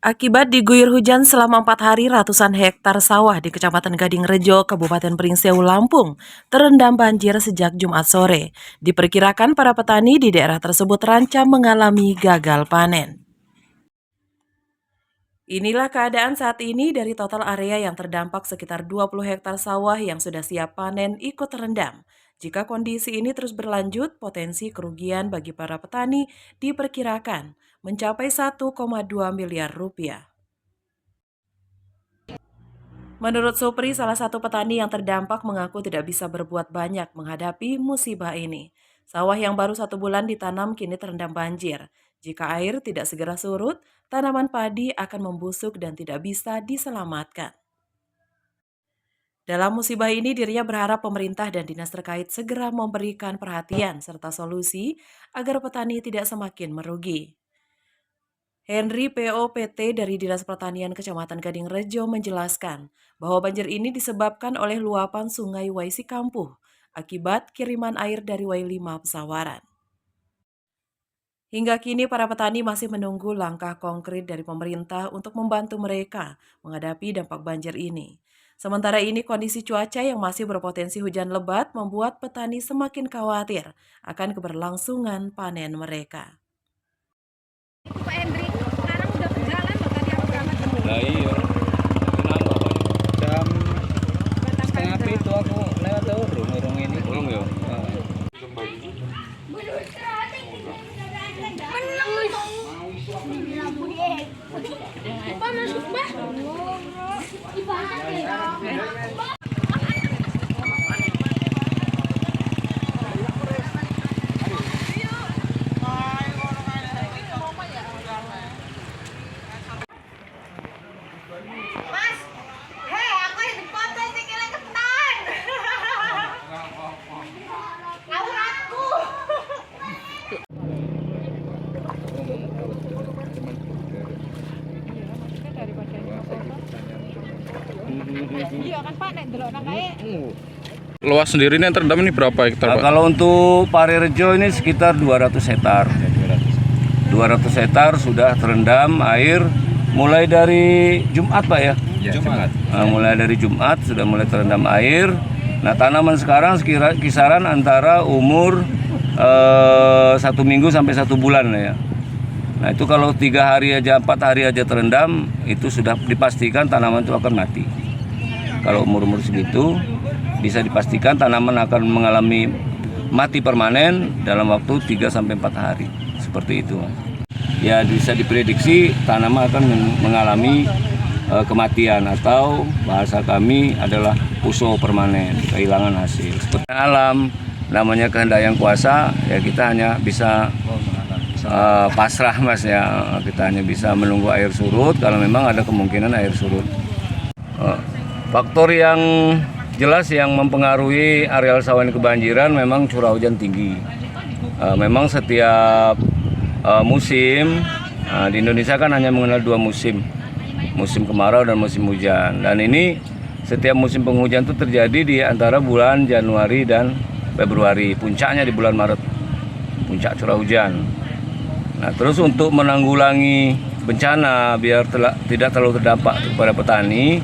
Akibat diguyur hujan selama 4 hari, ratusan hektar sawah di Kecamatan Gading Rejo, Kabupaten Pringsewu, Lampung, terendam banjir sejak Jumat sore. Diperkirakan para petani di daerah tersebut terancam mengalami gagal panen. Inilah keadaan saat ini dari total area yang terdampak sekitar 20 hektar sawah yang sudah siap panen ikut terendam. Jika kondisi ini terus berlanjut, potensi kerugian bagi para petani diperkirakan mencapai 1,2 miliar rupiah. Menurut Supri, salah satu petani yang terdampak mengaku tidak bisa berbuat banyak menghadapi musibah ini. Sawah yang baru 1 bulan ditanam kini terendam banjir. Jika air tidak segera surut, tanaman padi akan membusuk dan tidak bisa diselamatkan. Dalam musibah ini, dirinya berharap pemerintah dan dinas terkait segera memberikan perhatian serta solusi agar petani tidak semakin merugi. Henry POPT dari Dinas Pertanian Kecamatan Gading Rejo menjelaskan bahwa banjir ini disebabkan oleh luapan Sungai Waisi Kampuh akibat kiriman air dari Wailima Pesawaran. Hingga kini para petani masih menunggu langkah konkret dari pemerintah untuk membantu mereka menghadapi dampak banjir ini. Sementara ini kondisi cuaca yang masih berpotensi hujan lebat membuat petani semakin khawatir akan keberlangsungan panen mereka. Pak Hendri, sekarang udah berjalan loh tadi aku berangkat dulu. Nah iya, kenapa Pak? Jam setengah itu aku lewat tuh, urung ini. Urung ya? Masuk, Pak. Mas, hei, aku yang dipotong sikilnya ketan. Auratku. Iya kan Pak, nek delok nang kae. Luas sendiri ini yang terendam ini berapa hektar, Pak? Kalau untuk Parirejo ini sekitar 200 hektar. 200 hektar sudah terendam air mulai dari Jumat, Pak ya? Jumat. Nah, mulai dari Jumat sudah mulai terendam air. Nah, tanaman sekarang kisaran antara umur 1 minggu sampai 1 bulan ya. Nah, itu kalau 3 hari aja, 4 hari aja terendam, itu sudah dipastikan tanaman itu akan mati. Kalau umur-umur segitu, bisa dipastikan tanaman akan mengalami mati permanen dalam waktu 3 sampai 4 hari. Seperti itu. Ya, bisa diprediksi tanaman akan mengalami kematian atau bahasa kami adalah puso permanen, kehilangan hasil. Seperti alam, namanya kehendak yang kuasa, ya kita hanya bisa pasrah Mas ya, kita hanya bisa menunggu air surut kalau memang ada kemungkinan air surut. Faktor yang jelas yang mempengaruhi areal sawah ini kebanjiran memang curah hujan tinggi. Memang setiap musim di Indonesia kan hanya mengenal 2 musim, musim kemarau dan musim hujan. Dan ini setiap musim penghujan itu terjadi di antara bulan Januari dan Februari, puncaknya di bulan Maret, puncak curah hujan. Nah, terus untuk menanggulangi bencana biar tidak terlalu terdampak kepada petani,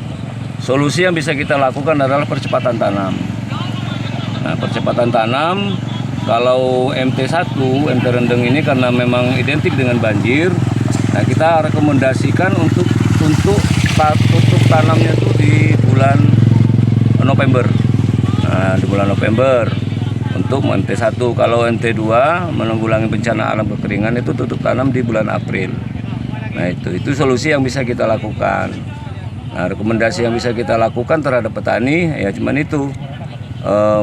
solusi yang bisa kita lakukan adalah percepatan tanam. Nah, percepatan tanam kalau MT1, MT rendeng ini karena memang identik dengan banjir, nah kita rekomendasikan untuk tanamnya itu di bulan November. Nah, di bulan November untuk MT1. Kalau MT2 menanggulangi bencana alam kekeringan itu tutup tanam di bulan April. Nah, itu solusi yang bisa kita lakukan. Nah, rekomendasi yang bisa kita lakukan terhadap petani ya cuman itu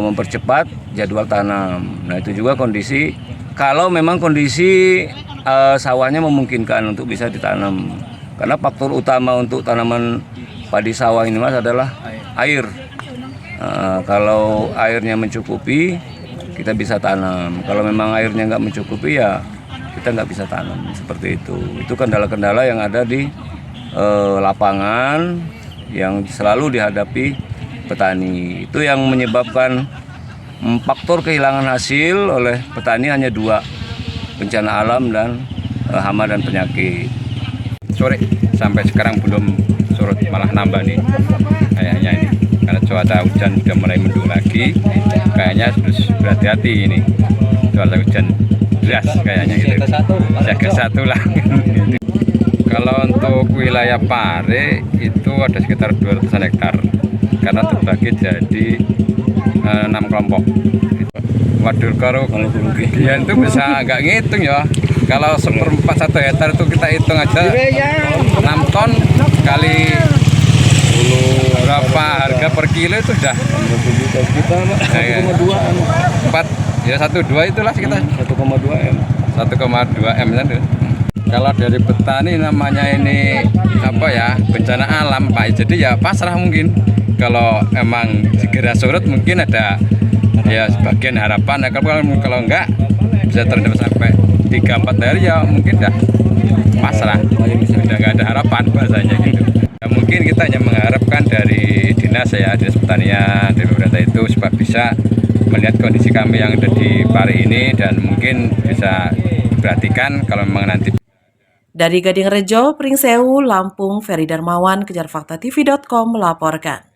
mempercepat jadwal tanam. Nah, itu juga kondisi kalau memang kondisi sawahnya memungkinkan untuk bisa ditanam. Karena faktor utama untuk tanaman padi sawah ini Mas adalah air. Kalau airnya mencukupi, kita bisa tanam. Kalau memang airnya nggak mencukupi, ya kita nggak bisa tanam. Seperti itu. Itu kendala-kendala yang ada di lapangan yang selalu dihadapi petani. Itu yang menyebabkan faktor kehilangan hasil oleh petani hanya 2, bencana alam dan hama dan penyakit. Sore sampai sekarang belum surut, malah nambah nih kayaknya ini, karena cuaca hujan sudah mulai mendung lagi, kayaknya harus berhati-hati ini cuaca hujan deras kayaknya gitu, siaga 1 lah. Kalau untuk wilayah Pare itu ada sekitar 200 hektar karena terbagi jadi 6 kelompok. Waduh, kalau kerugian itu bisa nggak ngitung ya. Kalau 1/4 1 hektar itu kita hitung aja 6 ton kali berapa harga per kilo itu sudah 4 ya 1,2 itulah sekitar 1,2 M. 1,2 M kan. Kalau dari petani namanya ini apa ya, bencana alam Pak, jadi ya pasrah mungkin. Kalau emang segera surut mungkin ada ya sebagian harapan, kalau enggak bisa terendam sampai 3-4 hari ya mungkin dah pasrah, sudah nggak ada harapan bahasanya gitu. Ya, mungkin kita hanya mengharapkan dari dinas pertanian, dari pemerintah itu supaya bisa melihat kondisi kami yang ada di Pare ini dan mungkin bisa perhatikan kalau memang nanti. Dari Gading Rejo, Pringsewu, Lampung, Ferry Darmawan, KejarFaktaTV.com melaporkan.